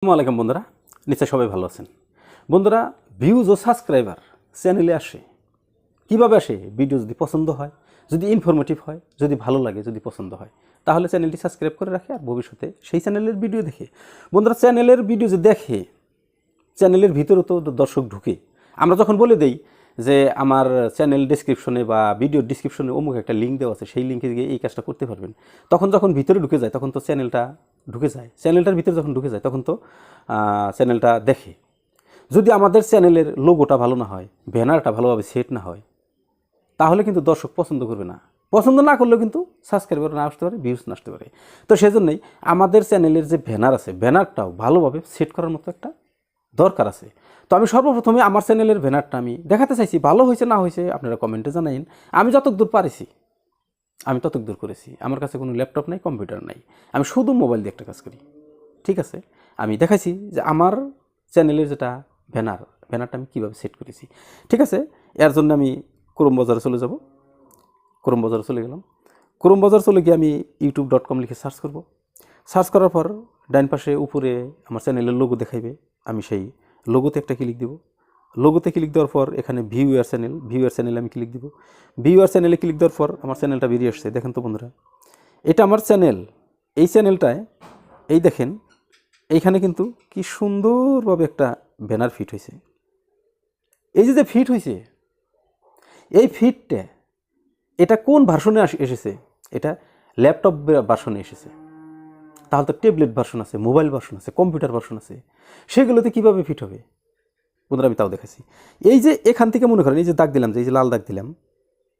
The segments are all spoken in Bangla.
আসসালামু আলাইকুম বন্ধুরা, নিশ্চয় সবাই ভালো আছেন। বন্ধুরা, ভিউজ ও সাবস্ক্রাইবার চ্যানেলে আসে কীভাবে আসে? ভিডিও যদি পছন্দ হয়, যদি ইনফরমেটিভ হয়, যদি ভালো লাগে, যদি পছন্দ হয়, তাহলে চ্যানেলটি সাবস্ক্রাইব করে রাখে আর ভবিষ্যতে সেই চ্যানেলের ভিডিও দেখে। বন্ধুরা, চ্যানেলের ভিডিও যে দেখে, চ্যানেলের ভিতরে তো দর্শক ঢুকে। আমরা যখন বলে দেই যে আমার চ্যানেল ডেসক্রিপশনে বা ভিডিওর ডিসক্রিপশনে অমুক একটা লিঙ্ক দেওয়া আছে, সেই লিঙ্কে গিয়ে এই কাজটা করতে পারবেন, তখন যখন ভিতরে ঢুকে যায় তখন তো চ্যানেলটা ঢুকে যায়। চ্যানেলটার ভিতরে যখন ঢুকে যায় তখন তো চ্যানেলটা দেখে। যদি আমাদের চ্যানেলের লোগোটা ভালো না হয়, ব্যানারটা ভালোভাবে সেট না হয়, তাহলে কিন্তু দর্শক পছন্দ করবে না। পছন্দ না করলেও কিন্তু সাবস্ক্রাইবার না আসতে পারে, ভিউজ না আসতে পারে। তো সেজন্যই আমাদের চ্যানেলের যে ব্যানার আছে, ব্যানারটাও ভালোভাবে সেট করার মতো একটা দরকার আছে। তো আমি সর্বপ্রথমে আমার চ্যানেলের ব্যানারটা আমি দেখাতে চাইছি। ভালো হয়েছে না হয়েছে আপনারা কমেন্টে জানাইন। আমি যতদূর পারেছি আমি ততদূর করেছি। আমার কাছে কোনো ল্যাপটপ নাই, কম্পিউটার নাই, আমি শুধু মোবাইল দিয়ে একটা কাজ করি। ঠিক আছে, আমি দেখাইছি যে আমার চ্যানেলের যেটা ব্যানারটা আমি কীভাবে সেট করেছি। ঠিক আছে, এর জন্য আমি ক্রোম বাজারে চলে যাব। ক্রোম বাজারে চলে গেলাম। ক্রোম বাজার চলে গিয়ে আমি youtube.com লিখে সার্চ করব। সার্চ করার পর ডাইন পাশে উপরে আমার চ্যানেলের লোগো দেখাইবে। আমি সেই লোগোতে একটা ক্লিক দেব। লোগোতে ক্লিক দেওয়ার পর এখানে ভিউ ইয়ার চ্যানেলে আমি ক্লিক দিব। ভিউ ইয়ার চ্যানেলে ক্লিক দেওয়ার পর আমার চ্যানেলটা বেরিয়ে আসছে। দেখেন তো বন্ধুরা, এটা আমার চ্যানেল। এই চ্যানেলটায় এই দেখেন, এইখানে কিন্তু কি সুন্দরভাবে একটা ব্যানার ফিট হয়েছে। এই যে ফিট হয়েছে, এই ফিটটা এটা কোন ভার্সনে এসেছে? এটা ল্যাপটপ ভার্সনে এসেছে। তাহলে তো ট্যাবলেট ভার্সন আছে, মোবাইল ভার্সন আছে, কম্পিউটার ভার্সন আছে, সেগুলোতে কীভাবে ফিট হবে? বন্ধুরা, আমি তাও দেখাচ্ছি। এই যে এখান থেকে মনে করেন, এই যে দাগ দিলাম, যে এই যে লাল দাগ দিলাম,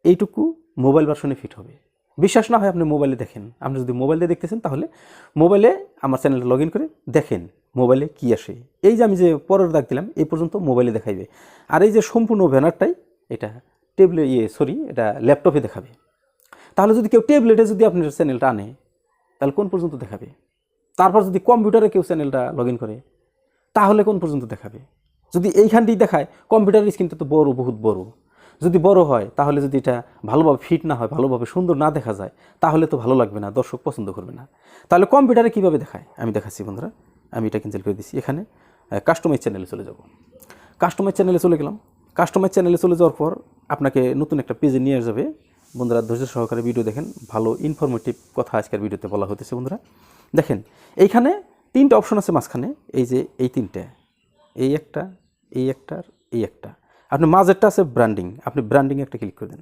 এইটুকু মোবাইল ভার্সনে ফিট হবে। বিশ্বাস না হয় আপনি মোবাইলে দেখেন। আপনি যদি মোবাইল দিয়ে দেখতেছেন তাহলে মোবাইলে আমার চ্যানেলটা লগ ইন করে দেখেন মোবাইলে কী আসে। এই যে আমি যে পরের দাগ দিলাম, এই পর্যন্ত মোবাইলে দেখাইবে। আর এই যে সম্পূর্ণ ব্যানারটাই এটা এটা ল্যাপটপে দেখাবে। তাহলে যদি কেউ ট্যাবলেটে যদি আপনার চ্যানেলটা আনে, তাহলে কোন পর্যন্ত দেখাবে? তারপর যদি কম্পিউটারে কেউ চ্যানেলটা লগ ইন করে, তাহলে কোন পর্যন্ত দেখাবে? যদি এইখানটি দেখায়, কম্পিউটারের স্ক্রিনটা তো বড়, বহুত বড়। যদি বড় হয়, তাহলে যদি এটা ভালোভাবে ফিট না হয়, ভালোভাবে সুন্দর না দেখা যায়, তাহলে তো ভালো লাগবে না, দর্শক পছন্দ করবে না। তাহলে কম্পিউটারে কীভাবে দেখায় আমি দেখাচ্ছি বন্ধুরা। আমি এটা ক্যান্সেল করে দিচ্ছি। এখানে কাস্টমাইজ চ্যানেলে চলে যাব। কাস্টমাইজ চ্যানেলে চলে গেলাম। কাস্টমাইজ চ্যানেলে চলে যাওয়ার পর আপনাকে নতুন একটা পেজে নিয়ে যাবে। বন্ধুরা, ধৈর্য সহকারে ভিডিও দেখেন, ভালো ইনফরমেটিভ কথা আজকের ভিডিওতে বলা হতেছে। বন্ধুরা দেখেন, এইখানে তিনটা অপশন আছে মাঝখানে। এই যে এই তিনটে, এই একটা, এই একটা, এই একটা। আপনি মাঝেরটা আছে ব্র্যান্ডিং, আপনি ব্র্যান্ডিংয়ে একটা ক্লিক করে দেন।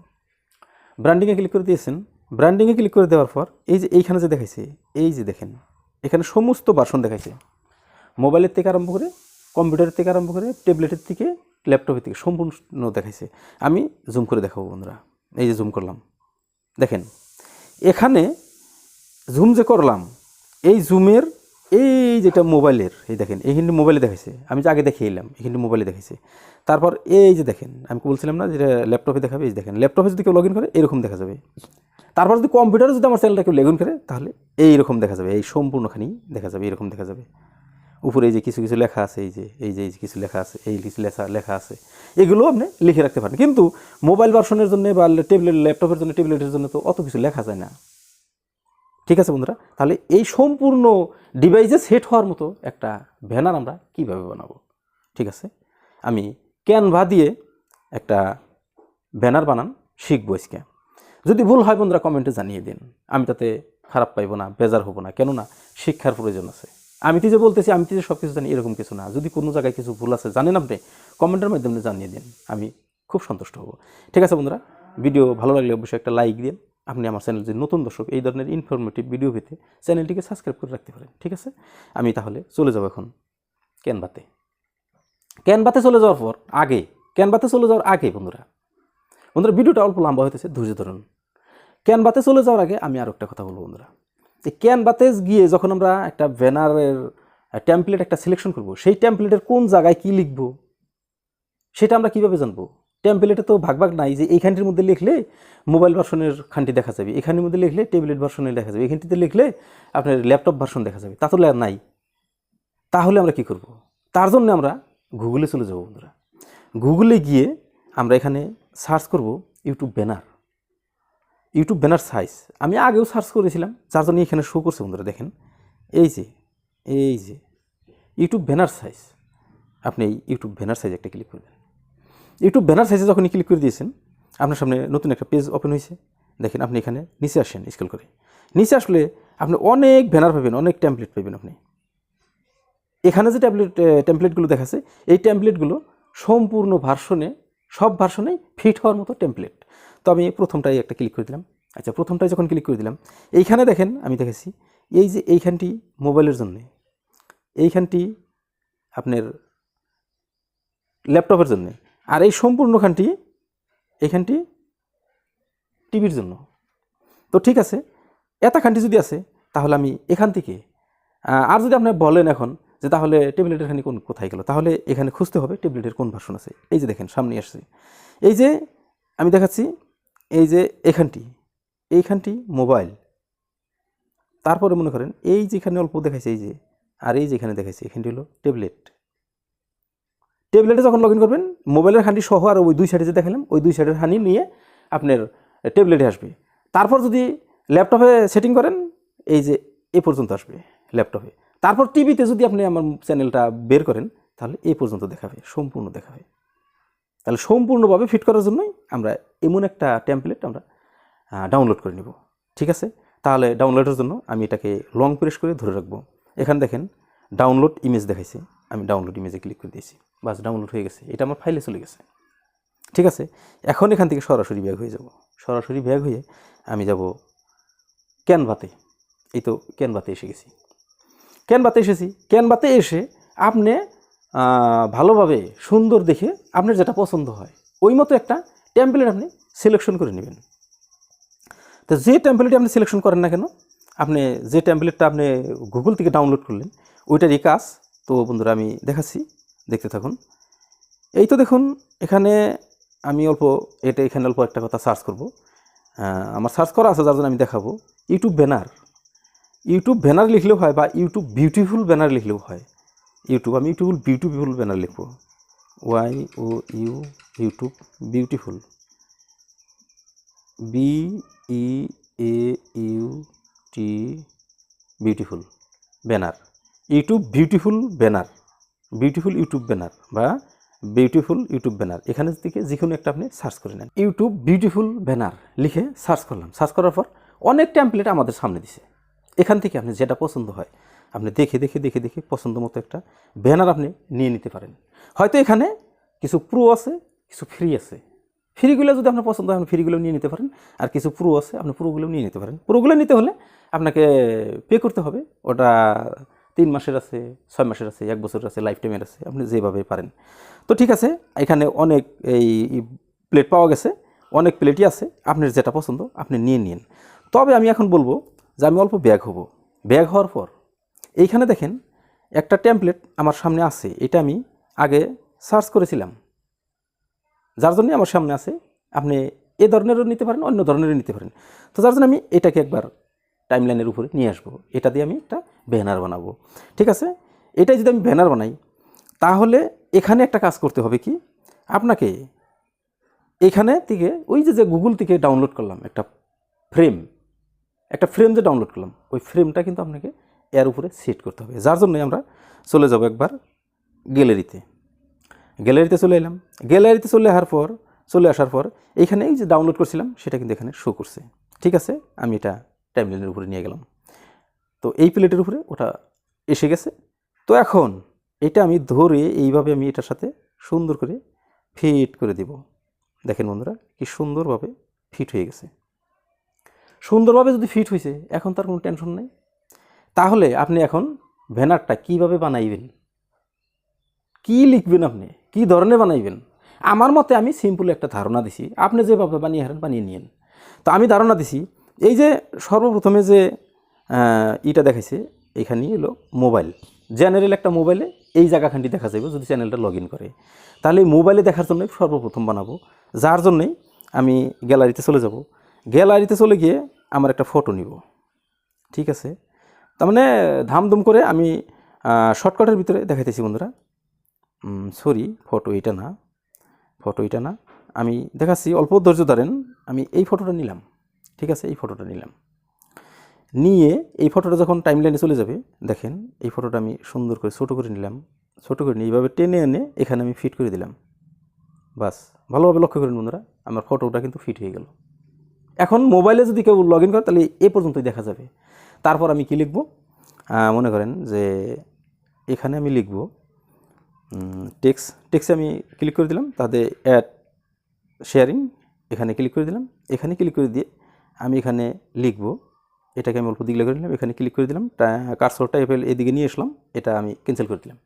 ব্র্যান্ডিংয়ে ক্লিক করে দিয়েছেন। ব্র্যান্ডিংয়ে ক্লিক করে দেওয়ার পর এই যে এইখানে যে দেখাইছে, এই যে দেখেন, এখানে সমস্ত ভার্সন দেখাইছে। মোবাইলের থেকে আরম্ভ করে, কম্পিউটারের থেকে আরম্ভ করে, ট্যাবলেটের থেকে, ল্যাপটপের থেকে সম্পূর্ণ দেখাইছে। আমি জুম করে দেখাবো বন্ধুরা। এই যে জুম করলাম, দেখেন এখানে জুম যে করলাম, এই জুমের এই যেটা মোবাইলের, এই দেখেন এইখানে মোবাইলে দেখাইছে। আমি যে আগে দেখিয়ে এলাম, এখানে মোবাইলে দেখাইছে। তারপর এই যে দেখেন, আমি বলছিলাম না যেটা ল্যাপটপে দেখাবে, এই দেখেন ল্যাপটপে যদি কেউ লগ ইন করে এরকম দেখা যাবে। তারপর যদি কম্পিউটারে যদি আমার চ্যানেলটা কেউ লগ ইন করে, তাহলে এইরকম দেখা যাবে, এই সম্পূর্ণখানি দেখা যাবে, এরকম দেখা যাবে। উপরে এই যে কিছু কিছু লেখা আছে, এই যে কিছু লেখা আছে, এই কিছু লেখা আছে, এগুলো আপনি লিখে রাখতে পারেন। কিন্তু মোবাইল ভার্সনের জন্য বা ল্যাপটপের জন্য, ট্যাবলেটের জন্য তো অত কিছু লেখা যায় না। ঠিক আছে বন্ধুরা, তাহলে এই সম্পূর্ণ ডিভাইসে সেট হওয়ার মতো একটা ব্যানার আমরা কীভাবে বানাবো? ঠিক আছে, আমি ক্যানভা দিয়ে একটা ব্যানার বানান শিখবো আজকে। যদি ভুল হয় বন্ধুরা কমেন্টে জানিয়ে দিন, আমি তাতে খারাপ পাইব না, বেজার হব না। কেননা শিক্ষার প্রয়োজন আছে। আমি তো যে বলতেছি, আমি তো যে সব কিছু জানি এরকম কিছু না। যদি কোনো জায়গায় কিছু ভুল আছে জানেন আপনি, কমেন্টের মাধ্যমে জানিয়ে দিন, আমি খুব সন্তুষ্ট হব। ঠিক আছে বন্ধুরা, ভিডিও ভালো লাগলে অবশ্যই একটা লাইক দিন। আপনি আমার চ্যানেল যে নতুন দর্শক, এই ধরনের ইনফরমেটিভ ভিডিও পেতে চ্যানেলটিকে সাবস্ক্রাইব করে রাখতে পারেন। ঠিক আছে, আমি তাহলে চলে যাব এখন ক্যানভাতে। ক্যানভাতে চলে যাওয়ার পর ক্যানভাতে চলে যাওয়ার আগে বন্ধুরা ভিডিওটা অল্প লম্বা হইতেছে, ধৈর্য ধরুন। ক্যানভাতে চলে যাওয়ার আগে আমি আরও একটা কথা বলবো বন্ধুরা। এই ক্যানভাতে গিয়ে যখন আমরা একটা ব্যানারের টেমপ্লেট একটা সিলেকশন করব, সেই টেমপ্লেটের কোন জায়গায় কী লিখব সেটা আমরা কীভাবে জানবো? টেমপ্লেটে তো ভাগ নাই যে এইখানটির মধ্যে লিখলে মোবাইল ভার্সনের খানটি দেখা যাবে, এখানের মধ্যে লিখলে ট্যাবলেট ভার্সনে দেখা যাবে, এখানটিতে লিখলে আপনার ল্যাপটপ ভার্সন দেখা যাবে। তা তো নাই। তাহলে আমরা কি করব? তার জন্য আমরা গুগলে চলে যাব বন্ধুরা। গুগলে গিয়ে আমরা এখানে সার্চ করব ইউটিউব ব্যানার সাইজ। আমি আগেও সার্চ করেছিলাম, যার জন্য এখানে শো করছে বন্ধুরা। দেখেন এই যে ইউটিউব ব্যানার সাইজ, আপনি এই ইউটিউব ব্যানার সাইজ একটা ক্লিক করবেন। ইউটিউব ব্যানার সাইজে যখন ক্লিক করে দিয়েছেন, আপনার সামনে নতুন একটা পেজ ওপেন হয়েছে। দেখেন আপনি এখানে নিচে আসেন, স্ক্রল করে নিচে আসলে আপনি অনেক ব্যানার পাবেন, অনেক টেমপ্লেট পাবেন। আপনি এখানে যে টেমপ্লেটগুলো দেখাচ্ছে, এই টেমপ্লেটগুলো সম্পূর্ণ ভার্সনে, সব ভার্সনেই ফিট হওয়ার মতো টেমপ্লেট। তো আমি প্রথমটাই একটা ক্লিক করে দিলাম। আচ্ছা, প্রথমটাই যখন ক্লিক করে দিলাম, এইখানে দেখেন আমি দেখেছি এই যে এইখানটি মোবাইলের জন্যে, এইখানটি আপনার ল্যাপটপের জন্যে, আর এই সম্পূর্ণখানটি এইখানটি টিভির জন্য। তো ঠিক আছে, এতখানটি যদি আছে তাহলে আমি এখান থেকে, আর যদি আপনি বলেন এখন যে তাহলে ট্যাবলেটের খানি কোথায় গেল, তাহলে এখানে খুঁজতে হবে ট্যাবলেটের কোন ভার্সন আছে। এই যে দেখেন সামনে আসছে, এই যে আমি দেখাচ্ছি, এই যে এইখানটি মোবাইল, তারপরে মনে করেন এই যেখানে অল্প দেখাইছে এই যে, আর এই যেখানে দেখাইছে এখানটি হলো ট্যাবলেট। ট্যাবলেটে যখন লগ ইন করবেন, মোবাইলের হাঁটি সহ আর ওই দুই সাইডে যে দেখালাম, ওই দুই সাইডের হানি নিয়ে আপনার ট্যাবলেটে আসবে। তারপর যদি ল্যাপটপে সেটিং করেন, এই যে এ পর্যন্ত আসবে ল্যাপটপে। তারপর টিভিতে যদি আপনি আমার চ্যানেলটা বের করেন, তাহলে এই পর্যন্ত দেখাবে, সম্পূর্ণ দেখাবে। তাহলে সম্পূর্ণভাবে ফিট করার জন্যই আমরা এমন একটা টেমপ্লেট আমরা ডাউনলোড করে নিব। ঠিক আছে, তাহলে ডাউনলোডের জন্য আমি এটাকে লং প্রেস করে ধরে রাখবো। এখানে দেখেন ডাউনলোড ইমেজ দেখাইছে, আমি ডাউনলোড ইমেজে ক্লিক করে দিয়েছি, বাস ডাউনলোড হয়ে গেছে, এটা আমার ফাইলে চলে গেছে। ঠিক আছে, এখন এখান থেকে সরাসরি ব্যাক হয়ে যাব। সরাসরি ব্যাক হয়ে আমি যাব ক্যানভাতে। এই তো ক্যানভাতে এসে গেছি। ক্যানভাতে এসে আপনি ভালোভাবে সুন্দর দেখে আপনার যেটা পছন্দ হয় ওই মতো একটা টেমপ্লেট আপনি সিলেকশন করে নেবেন। তো যে টেমপ্লেটে আপনি সিলেকশন করেন না কেন, আপনি যে টেমপ্লেটটা আপনি গুগল থেকে ডাউনলোড করলেন ওইটারই কাজ। তো বন্ধুরা আমি দেখাচ্ছি, দেখতে থাকুন। এই তো দেখুন এখানে আমি এখানে অল্প একটা কথা সার্চ করব। আমার সার্চ করা আছে, যার জন্য আমি দেখাবো। ইউটিউব ব্যানার লিখলেও হয়, বা ইউটিউব বিউটিফুল ব্যানার লিখলেও হয়। আমি ইউটিউব বিউটিফুল ব্যানার লিখব, YouTube beautiful, beautiful banner, YouTube beautiful YouTube banner বা বিউটিফুল ইউটিউব ব্যানার, এখানে থেকে যে কোনো একটা আপনি সার্চ করে নেন। ইউটিউব বিউটিফুল ব্যানার লিখে সার্চ করলাম। সার্চ করার পর অনেক টেমপ্লেট আমাদের সামনে দিছে। এখান থেকে আপনি যেটা পছন্দ হয় আপনি দেখে পছন্দ মতো একটা ব্যানার আপনি নিয়ে নিতে পারেন। হয়তো এখানে কিছু প্রো আছে, কিছু ফ্রি আছে। ফ্রিগুলো যদি আপনার পছন্দ হয় আপনি ফ্রিগুলো নিয়ে নিতে পারেন, আর কিছু প্রো আছে আপনি প্রোগুলো নিয়ে নিতে পারেন। প্রোগুলো নিতে হলে আপনাকে পে করতে হবে। ওটা 3 মাসের আছে, 6 মাসের আছে, 1 বছরের আছে, লাইফ টাইমের আছে, আপনি যেভাবে পারেন। তো ঠিক আছে, এখানে অনেক এই প্লেট পাওয়া গেছে, অনেক প্লেটই আছে, আপনার যেটা পছন্দ আপনি নিয়ে নিন। তবে আমি এখন বলবো যে আমি অল্প ব্যাক হওয়ার পর এইখানে দেখেন একটা টেমপ্লেট আমার সামনে আছে, এটা আমি আগে সার্চ করেছিলাম, যার জন্য আমার সামনে আছে। আপনি এ ধরনেরও নিতে পারেন, অন্য ধরনেরও নিতে পারেন। তো যার জন্য আমি এটাকে একবার টাইমলাইনের উপরে নিয়ে আসবো, এটা দিয়ে আমি একটা ব্যানার বানাবো। ঠিক আছে, এটাই যদি আমি ব্যানার বানাই, তাহলে এখানে একটা কাজ করতে হবে কি, আপনাকে এখানে থেকে ওই যে গুগল থেকে ডাউনলোড করলাম একটা ফ্রেম যে ডাউনলোড করলাম, ওই ফ্রেমটা কিন্তু আপনাকে এর উপরে সেট করতে হবে। যার জন্যই আমরা চলে যাব একবার গ্যালারিতে চলে এলাম। গ্যালারিতে চলে আসার পর এইখানে এই যে ডাউনলোড করছিলাম সেটা কিন্তু এখানে শো করছে। ঠিক আছে, আমি এটা টাইমলাইনের উপরে নিয়ে গেলাম। তো এই প্লেটের উপরে ওটা এসে গেছে। তো এখন এটা আমি ধরে এইভাবে আমি এটার সাথে সুন্দর করে ফিট করে দেব। দেখেন বন্ধুরা কি সুন্দরভাবে ফিট হয়ে গেছে। সুন্দরভাবে যদি ফিট হয়েছে, এখন তার কোনো টেনশন নেই। তাহলে আপনি এখন ব্যানারটা কীভাবে বানাইবেন, কি লিখবেন, আপনি কি ধরনের বানাইবেন, আমার মতে আমি সিম্পল একটা ধারণা দিছি, আপনি যেভাবে বানিয়ে নিন। তো আমি ধারণা দিছি, এই যে সর্বপ্রথমে যে ইটা দেখাইছে, এখানে হলো মোবাইল, জেনারেল একটা মোবাইলে এই জায়গাখানটি দেখা যাবে যদি চ্যানেলটা লগ ইন করে। তাহলে এই মোবাইলে দেখার জন্যই সর্বপ্রথম বানাবো, যার জন্যই আমি গ্যালারিতে চলে যাব। গ্যালারিতে চলে গিয়ে আমার একটা ফটো নিব। ঠিক আছে, তার মানে ধামধুম করে আমি শর্টকাটের ভিতরে দেখাইতেছি বন্ধুরা। ফটো এটা না, আমি দেখাচ্ছি, অল্প ধৈর্য ধরেন। আমি এই ফটোটা নিলাম। ঠিক আছে, এই ফটোটা নিলাম। নিয়ে এই ফটোটা যখন টাইমলাইনে চলে যাবে, দেখেন এই ফটোটা আমি সুন্দর করে ছোটো করে নিলাম, ছোটো করে নিয়ে এইভাবে টেনে এনে এখানে আমি ফিট করে দিলাম। বাস, ভালোভাবে লক্ষ্য করেন বন্ধুরা, আমার ফটোটা কিন্তু ফিট হয়ে গেল। এখন মোবাইলে যদি কেউ লগ ইন করে তাহলে এ পর্যন্তই দেখা যাবে। তারপর আমি কি লিখব, মনে করেন যে এখানে আমি লিখব টেক্সটে আমি ক্লিক করে দিলাম, তাতে অ্যাড শেয়ারিং এখানে ক্লিক করে দিলাম। এখানে ক্লিক করে দিয়ে আমি এখানে লিখব, এটাকে আমি অল্প দিকে করে দিলাম, এখানে ক্লিক করে দিলাম, কার্সরটা এদিকে নিয়ে আসলাম, এটা আমি ক্যান্সেল করে দিলাম।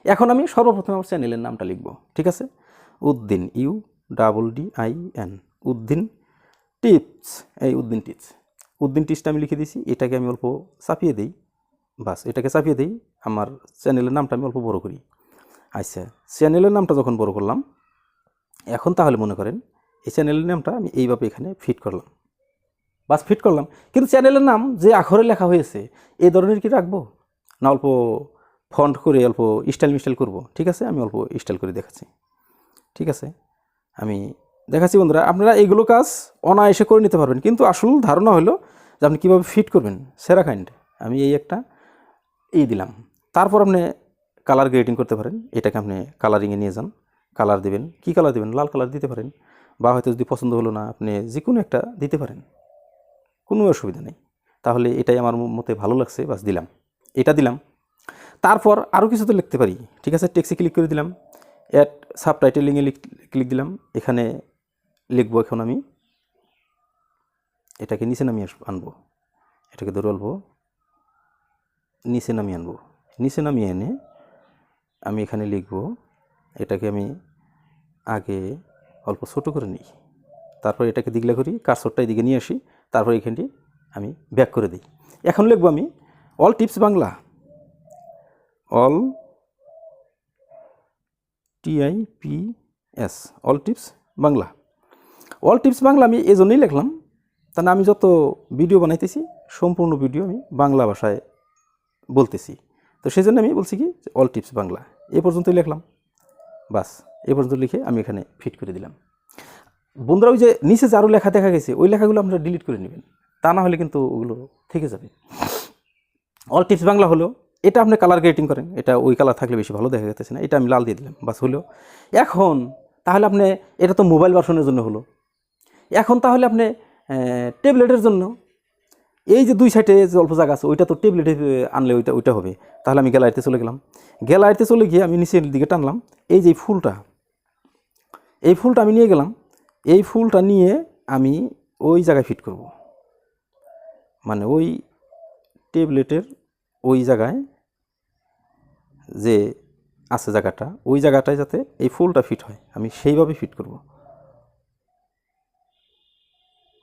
এখন আমি সর্বপ্রথম আমার চ্যানেলের নামটা লিখব, ঠিক আছে, উদ্দিন, UDDIN, উদ্দিন টিপস, এই উদ্দিন টিপস, উদ্দিন টিপসটা আমি লিখে দিয়েছি। এটাকে আমি অল্প চাপিয়ে দিই, বাস এটাকে চাপিয়ে দিই, আমার চ্যানেলের নামটা আমি অল্প বড় করি। আচ্ছা, চ্যানেলের নামটা যখন বড় করলাম, এখন তাহলে মনে করেন এই চ্যানেলের নামটা আমি এইভাবে এখানে ফিট করলাম, বাস ফিট করলাম। কিন্তু চ্যানেলের নাম যে আখরে লেখা হয়েছে এই ধরনের কি রাখবো, না অল্প ফন্ট করে অল্প স্টাইল করব? ঠিক আছে, আমি অল্প স্টাইল করে দেখাচ্ছি। ঠিক আছে, আমি দেখাচ্ছি বন্ধুরা, আপনারা এইগুলো কাজ অনায়াসে করে নিতে পারবেন, কিন্তু আসল ধারণা হলো যে আপনি কীভাবে ফিট করবেন সেরা কাইন্ড। আমি এই একটা দিলাম, তারপর আপনি কালার গ্রেডিং করতে পারেন, এটাকে আপনি কালারিংয়ে নিয়ে যান, কালার দেবেন, কী কালার দেবেন, লাল কালার দিতে পারেন, বা হয়তো যদি পছন্দ হলো না আপনি যে কোনো একটা দিতে পারেন, কোনো অসুবিধা নেই। তাহলে এটাই আমার মতে ভালো লাগছে, বাস দিলাম, এটা দিলাম। তারপর আরও কিছু তো লিখতে পারি, ঠিক আছে, টেক্সটে ক্লিক করে দিলাম, অ্যাড সাবটাইটেলিংয়ে ক্লিক দিলাম, এখানে লিখবো এখন আমি এটাকে নিচে নামিয়ে আনবো, এটাকে ধরে অল্প নিচে নামিয়ে আনবো, নিচে নামিয়ে এনে আমি এখানে লিখবো, এটাকে আমি আগে অল্প ছোটো করে নিই, তারপর এটাকে দিগলা করি, কার্সরটা এদিকে নিয়ে আসি, তারপর এখানটি আমি ব্যাক করে দিই। এখন লিখবো আমি all tips Bangla, all TIPS, all tips Bangla. All tips Bangla আমি এই জন্যই লিখলাম, তাহলে আমি যত ভিডিও বানাইতেছি সম্পূর্ণ ভিডিও আমি বাংলা ভাষায় বলতেছি, তো সেই জন্য আমি বলছি কি অল টিপস বাংলা, এ পর্যন্তই লিখলাম। বাস এ পর্যন্ত লিখে আমি এখানে ফিট করে দিলাম। বন্ধুরা, ওই যে নিচে যে আরও লেখা দেখা গেছে ওই লেখাগুলো আপনারা ডিলিট করে নেবেন, তা না হলে কিন্তু ওগুলো থেকে যাবে। অল টিপস বাংলা হলো, এটা আপনি কালার গ্রেডিং করেন, এটা ওই কালার থাকলে বেশি ভালো দেখা যাচ্ছে না, এটা আমি লাল দিয়ে দিলাম, বাস হলো। এখন তাহলে আপনি, এটা তো মোবাইল ভার্সনের জন্য হলো, এখন তাহলে আপনি ট্যাবলেটের জন্য এই যে দুই সাইডে যে অল্প জায়গা আছে ওইটা তো ট্যাবলেটে আনলে ওইটা হবে। তাহলে আমি গ্যালারিতে চলে গেলাম, গ্যালারিতে চলে গিয়ে আমি নিচের দিকে টানলাম, এই যে এই ফুলটা আমি নিয়ে গেলাম, এই ফুলটা নিয়ে আমি ওই জায়গায় ফিট করব, মানে ওই ট্যাবলেটের ওই জায়গায় যে আছে জায়গাটা, ওই জায়গাটায় যাতে এই ফুলটা ফিট হয় আমি সেইভাবে ফিট করব।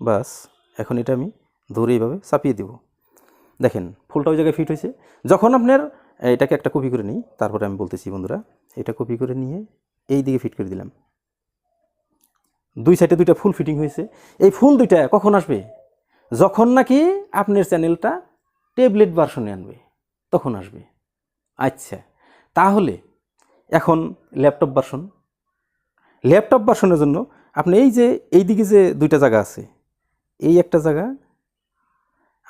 বাস এখন এটা আমি ধরে এইভাবে চাপিয়ে দেব, দেখেন ফুলটা ওই জায়গায় ফিট হয়েছে। যখন আপনার এটাকে একটা কপি করে নিই, তারপরে আমি বলতেছি বন্ধুরা, এটা কপি করে নিয়ে এই দিকে ফিট করে দিলাম, দুই সাইডে দুইটা ফুল ফিটিং হয়েছে। এই ফুল দুইটা কখন আসবে, যখন নাকি আপনার চ্যানেলটা ট্যাবলেট ভার্সনে আনবে তখন আসবে। আচ্ছা, তাহলে এখন ল্যাপটপ ভার্সনের জন্য আপনি এই যে এই দিকে যে দুইটা জায়গা আছে, এই একটা জায়গা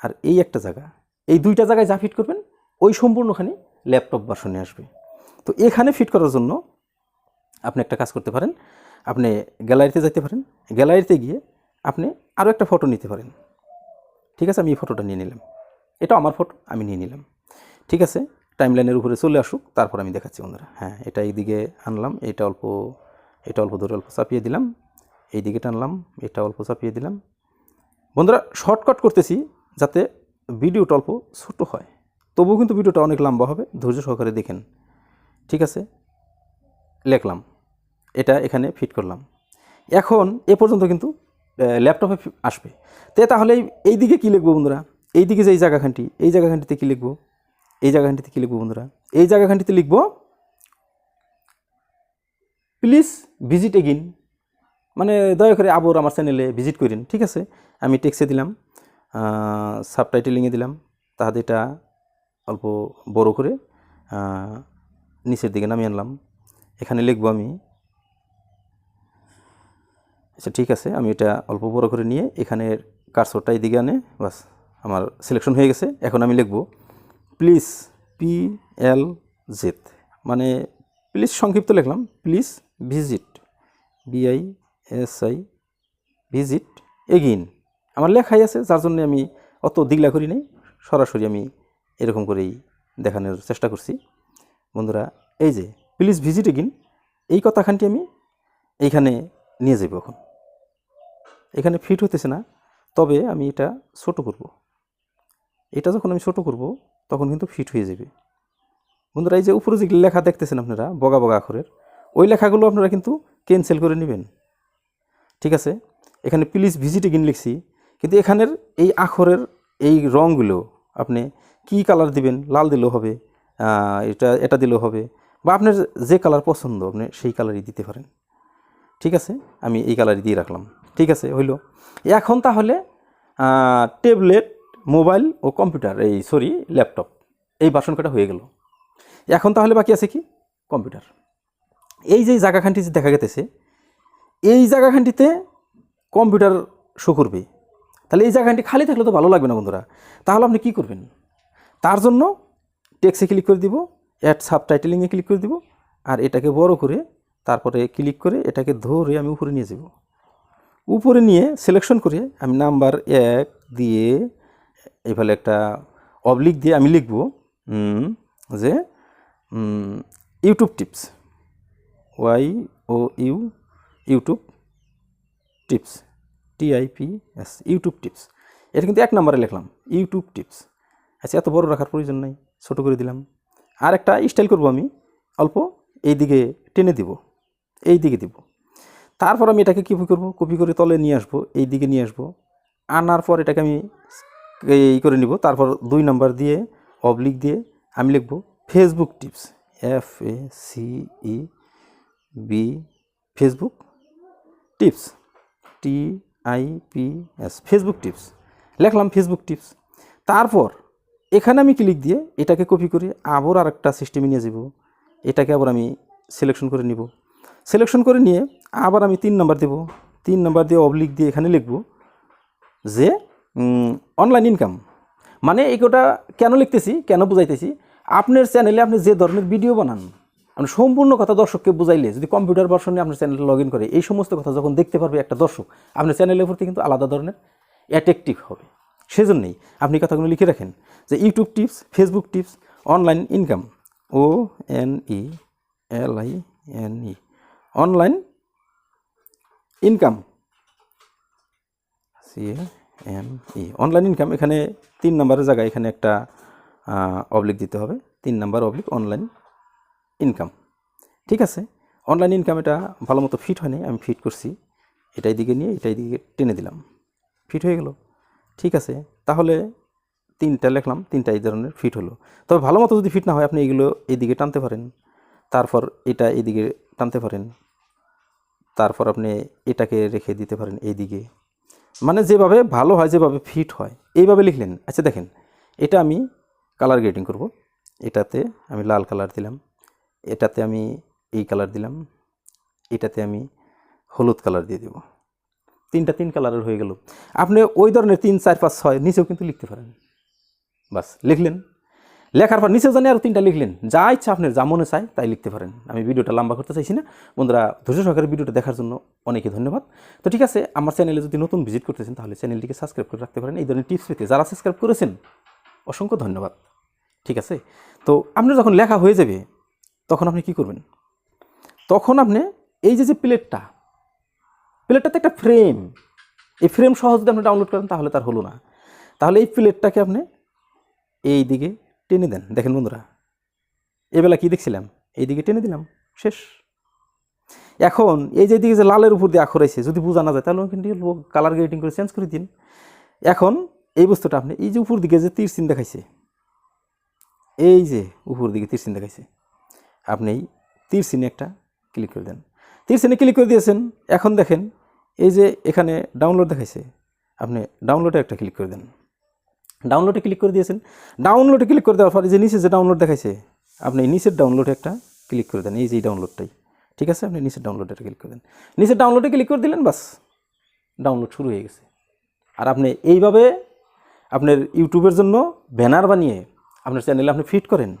আর এই একটা জায়গা, এই দুইটা জায়গায় যা ফিট করবেন ওই সম্পূর্ণখানি ল্যাপটপ ভার্সনে আসবে। তো এখানে ফিট করার জন্য আপনি একটা কাজ করতে পারেন, আপনি গ্যালারিতে যাইতে পারেন, গ্যালারিতে গিয়ে আপনি আরও একটা ফটো নিতে পারেন। ঠিক আছে, আমি এই ফটোটা নিয়ে নিলাম, এটা আমার ফটো, আমি নিয়ে নিলাম। ঠিক আছে, টাইমলাইনের উপরে চলে আসুক, তারপর আমি দেখাচ্ছি বন্ধুরা। হ্যাঁ, এটা এইদিকে আনলাম, এটা অল্প ধরে অল্প চাপিয়ে দিলাম, এইদিকে টানলাম, এটা অল্প চাপিয়ে দিলাম। বন্ধুরা, শর্টকাট করতেছি যাতে ভিডিওটা অল্প ছোট হয়, তবুও কিন্তু ভিডিওটা অনেক লম্বা হবে, ধৈর্য সহকারে দেখেন। ঠিক আছে, লিখলাম, এটা এখানে ফিট করলাম। এখন এ পর্যন্ত কিন্তু ল্যাপটপে আসবে। তাহলে এই দিকে কী লিখবো বন্ধুরা, এই দিকে যে এই জায়গাখানটিতে কী লিখবো, এই জায়গাখানটিতে কী লিখবো বন্ধুরা, এই জায়গাখানটিতে লিখবো প্লিজ ভিজিট এগিন, মানে দয়া করে আবার আমার চ্যানেলে ভিজিট করেন। ঠিক আছে, আমি টেক্সটে দিলাম, সাবটাইটেলিংয়ে দিলাম, তাহলে এটা অল্প বড় করে নিচের দিকে নামিয়ে আনলাম, এখানে লিখবো আমি। আচ্ছা ঠিক আছে, আমি এটা অল্প বড় করে নিয়ে এখানের কার্সরটা এইদিকে আনে, বাস আমার সিলেকশন হয়ে গেছে। এখন আমি লিখব প্লিজ, PLZ, মানে প্লিজ সংক্ষিপ্ত লিখলাম, please visit, BISI, visit again. আমার লেখাই আছে, যার জন্য আমি অত দিগলা করি নাই, সরাসরি আমি এরকম করেই দেখানোর চেষ্টা করছি। বন্ধুরা, এই যে প্লিজ ভিজিট এগেইন, এই কথাখানটি আমি এইখানে নিয়ে যাব। এখন এখানে ফিট হতেছে না, তবে আমি এটা ছোট করব। এটা যখন আমি ছোট করব তখন কিন্তু ফিট হয়ে যাবে। বন্ধুরা, এই যে উপরে যে লেখা দেখতেছেন আপনারা বগা বগা আখরের, ওই লেখাগুলো আপনারা কিন্তু ক্যান্সেল করে নেবেন। ঠিক আছে, এখানে প্লিজ ভিজিট এগেইন লিখছি, কিন্তু এখানের এই আখরের এই রঙগুলো আপনি কি কালার দিবেন, লাল দিলেও হবে, এটা দিলেও হবে, বা আপনার যে কালার পছন্দ আপনি সেই কালারই দিতে পারেন। ঠিক আছে, আমি এই কালারই দিয়ে রাখলাম। ঠিক আছে, হইল। এখন তাহলে ট্যাবলেট, মোবাইল ও কম্পিউটার, ল্যাপটপ, এই ভার্সন কটা হয়ে গেল। এখন তাহলে বাকি আছে কি কম্পিউটার। এই যে জায়গাখানটি যে দেখা গেতেছে, এই জায়গাখানটিতে কম্পিউটার শো করবে। তাহলে এই জায়গাখানটি খালি থাকলে তো ভালো লাগবে না বন্ধুরা। তাহলে আপনি কি করবেন? তার জন্য টেক্সটে ক্লিক করে দিব, অ্যাড সাবটাইটেলিংয়ে ক্লিক করে দিব, আর এটাকে বড় করে তারপরে ক্লিক করে এটাকে ধরে আমি উপরে নিয়ে যাব। উপরে নিয়ে সিলেকশন করে আমি নাম্বার 1 দিয়ে এইভাবে একটা অবলিক দিয়ে আমি লিখব যে YouTube tips, YOU, YouTube tips, TIPS, YouTube tips. এটা কিন্তু 1 নম্বরে লিখলাম, ইউটিউব টিপস। আচ্ছা, এত বড় রাখার প্রয়োজন নাই, ছোট করে দিলাম। আর একটা স্টাইল করব আমি, অল্প এই দিকে টেনে দিব, এই দিকে দিব। তারপর আমি এটাকে কপি করব, কপি করে তলে নিয়ে আসবো, এই দিকে নিয়ে আসবো। আনার পর এটাকে আমি এই করে নিব। তারপর 2 নম্বর দিয়ে অবলিক দিয়ে আমি লিখব Facebook tips, FACEB, Facebook tips, TIPS, Facebook tips লিখলাম, ফেসবুক টিপস। তারপর এখানে আমি ক্লিক দিয়ে এটাকে কপি করে আবার আরেকটা সিস্টেমে নিয়ে যাব। এটাকে আবার আমি সিলেকশন করে নিব। সিলেকশন করে নিয়ে আবার আমি 3 নম্বর দেব। 3 নম্বর দিয়ে অবলিক দিয়ে এখানে লিখব যে অনলাইন ইনকাম। মানে এইটা কেন লিখতেছি, কেন বুঝাইতেছি, আপনার চ্যানেলে আপনি যে ধরনের ভিডিও বানান, আপনি সম্পূর্ণ কথা দর্শককে বুঝাইলে, যদি কম্পিউটার ভার্সনে আপনার চ্যানেলে লগ ইন করে এই সমস্ত কথা যখন দেখতে পারবে একটা দর্শক, আপনার চ্যানেলের প্রতি কিন্তু আলাদা ধরনের অ্যাট্রাকটিভ হবে। সেজন্যই আপনি কথাগুলো লিখে রাখেন যে YouTube tips, Facebook tips, online income, ONELINE, online income, CAME, online income. এখানে 3 নম্বরের জায়গায় এখানে একটা অবলিক দিতে হবে, 3 নম্বর অবলিক অনলাইন ইনকাম। ঠিক আছে, অনলাইন ইনকাম এটা ভালো মতো ফিট হয়নি, আমি ফিট করছি। এটাই দিকে নিয়ে এটাই দিকে টেনে দিলাম, ফিট হয়ে গেল। ঠিক আছে, তাহলে 3টা লিখলাম, 3টা এই ধরনের ফিট হলো। তবে ভালো মতো যদি ফিট না হয় আপনি এগুলো এইদিকে টানতে পারেন, তারপর এটা এইদিকে টানতে পারেন, তারপর আপনি এটাকে রেখে দিতে পারেন এইদিকে। মানে যেভাবে ভালো হয়, যেভাবে ফিট হয় এইভাবে লিখলেন। আচ্ছা দেখেন, এটা আমি কালার গ্রেডিং করব। এটাতে আমি লাল কালার দিলাম, এটাতে আমি এই কালার দিলাম, এটাতে আমি হলুদ কালার দিয়ে দেব। 3 কালারের হয়ে গেল। আপনি ওই ধরনের 3, 4, 5, 6 নিচেও কিন্তু লিখতে পারেন। বাস লিখলেন, লেখার পর নিচেও জানি আরও 3টা লিখলেন। যা ইচ্ছা আপনার যা মনে চায় তাই লিখতে পারেন। আমি ভিডিওটা লম্বা করতে চাইছি না বন্ধুরা, ধৈর্য সহকারে ভিডিওটা দেখার জন্য অনেকে ধন্যবাদ। তো ঠিক আছে, আমার চ্যানেলে যদি নতুন ভিজিট করতেছেন তাহলে চ্যানেলটিকে সাবস্ক্রাইব করে রাখতে পারেন এই ধরনের টিপস পেতে। যারা সাবস্ক্রাইব করেছেন অসংখ্য ধন্যবাদ। ঠিক আছে, তো আপনার যখন লেখা হয়ে যাবে তখন আপনি কি করবেন? তখন আপনি এই যে প্লেটটাতে একটা ফ্রেম, এই ফ্রেম সহ যদি আপনি ডাউনলোড করেন তাহলে তার হলো না। তাহলে এই প্লেটটাকে আপনি এই দিকে টেনে দেন। দেখেন বন্ধুরা, এবেলা কি দেখছিলাম, এই দিকে টেনে দিলাম, শেষ। এখন এই যে দিকে যে লালের উপর দিয়ে আখর আছে, যদি বোঝা না যায় তাহলে কিন্তু কালার গ্রেডিং করে চেঞ্জ করে দিন। এখন এই বস্তুটা আপনি এই যে উপর দিকে যে তীর চিহ্ন দেখাইছে, এই যে উপর দিকে তীর চিহ্ন দেখাইছে, আপনি এই তীর চিহ্নে একটা ক্লিক করে দেন। তীর চিহ্নে ক্লিক করে দিয়েছেন। এখন দেখেন এই যে এখানে ডাউনলোড দেখাইছে, আপনি ডাউনলোডে একটা ক্লিক করে দেন। ডাউনলোডে ক্লিক করে দিয়েছেন। ডাউনলোডে ক্লিক করে দেওয়ার পরে যে নিচে যে ডাউনলোড দেখাইছে, আপনি নিচের ডাউনলোডে একটা ক্লিক করে দেন। এই যে ডাউনলোডটাই, ঠিক আছে, আপনি নিচের ডাউনলোডে ক্লিক করে দেন। নিচের ডাউনলোডে ক্লিক করে দিলেন, বাস ডাউনলোড শুরু হয়ে গেছে। আর আপনি এইভাবে আপনার ইউটিউবের জন্য ব্যানার বানিয়ে আপনার চ্যানেলে আপনি ফিট করেন,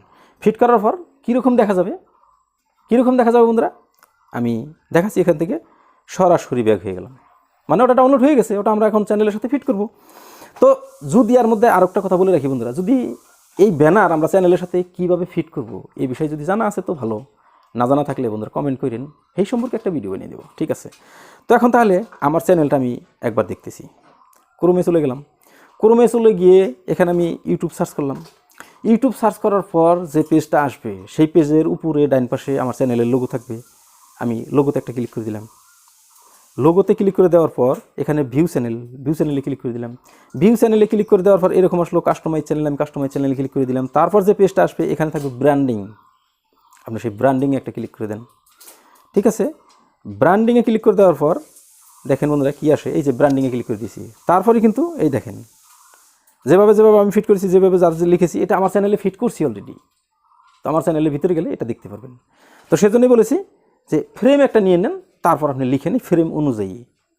ফিট করার পর কীরকম দেখা যাবে, কীরকম দেখা যাবে বন্ধুরা, আমি দেখাচ্ছি। এখান থেকে সরাসরি ব্যাক হয়ে গেলাম, মানে ওটা ডাউনলোড হয়ে গেছে, ওটা আমরা এখন চ্যানেলের সাথে ফিট করব। তো যদি এর মধ্যে আরও একটা কথা বলে রাখি বন্ধুরা, যদি এই ব্যানার আমরা চ্যানেলের সাথে কীভাবে ফিট করব এই বিষয়ে যদি জানা আছে তো ভালো, না জানা থাকলে বন্ধুরা কমেন্ট করেন, এই সম্পর্কে একটা ভিডিও বানিয়ে দেবো, ঠিক আছে। তো এখন তাহলে আমার চ্যানেলটা আমি একবার দেখতেছি। ক্রোমে চলে গেলাম, ক্রোমে চলে গিয়ে এখানে আমি ইউটিউব সার্চ করলাম। ইউটিউব সার্চ করার পর যে পেজটা আসবে সেই পেজের উপরে ডাইন পাশে আমার চ্যানেলের লোগো থাকবে। আমি লোগোতে একটা ক্লিক করে দিলাম। লোগোতে ক্লিক করে দেওয়ার পর এখানে ভিউ চ্যানেলে ক্লিক করে দিলাম। ভিউ চ্যানেলে ক্লিক করে দেওয়ার পর এরকম আসলো কাস্টমাইজ চ্যানেল, আমি কাস্টমাইজ চ্যানেলে ক্লিক করে দিলাম। তারপর যে পেজটা আসবে এখানে থাকবে ব্র্যান্ডিং, আপনি সেই ব্র্যান্ডিংয়ে একটা ক্লিক করে দেন, ঠিক আছে। ব্র্যান্ডিংয়ে ক্লিক করে দেওয়ার পর দেখেন বন্ধুরা কী আসে, এই যে ব্র্যান্ডিংয়ে ক্লিক করে দিয়েছি। তারপরে কিন্তু এই দেখেন যেভাবে আমি ফিট করেছি, যেভাবে যা লিখেছি এটা আমার চ্যানেলে ফিট করছি অলরেডি। তো আমার চ্যানেলের ভিতরে গেলে এটা দেখতে পারবেন। তো সেজন্যই বলেছি যে ফ্রেম একটা নিয়ে নেন, তারপর আপনি লিখে নিন ফ্রেম অনুযায়ী,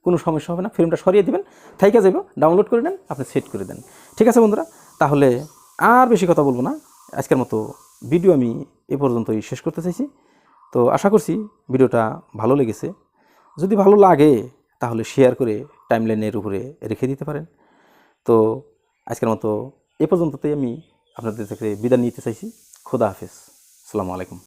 কোনো সমস্যা হবে না। ফ্রেমটা সরিয়ে দেবেন, থাইকা যাবে, ডাউনলোড করে নেন, আপনি সেট করে দেন, ঠিক আছে বন্ধুরা। তাহলে আর বেশি কথা বলবো না, আজকের মতো ভিডিও আমি এ পর্যন্তই শেষ করতে চাইছি। তো আশা করছি ভিডিওটা ভালো লেগেছে। যদি ভালো লাগে তাহলে শেয়ার করে টাইমলাইনের উপরে রেখে দিতে পারেন। তো আজকের মতো এ পর্যন্ততেই আমি আপনাদের থেকে বিদায় নিতে চাইছি। খোদা হাফেজ, আসসালামু আলাইকুম।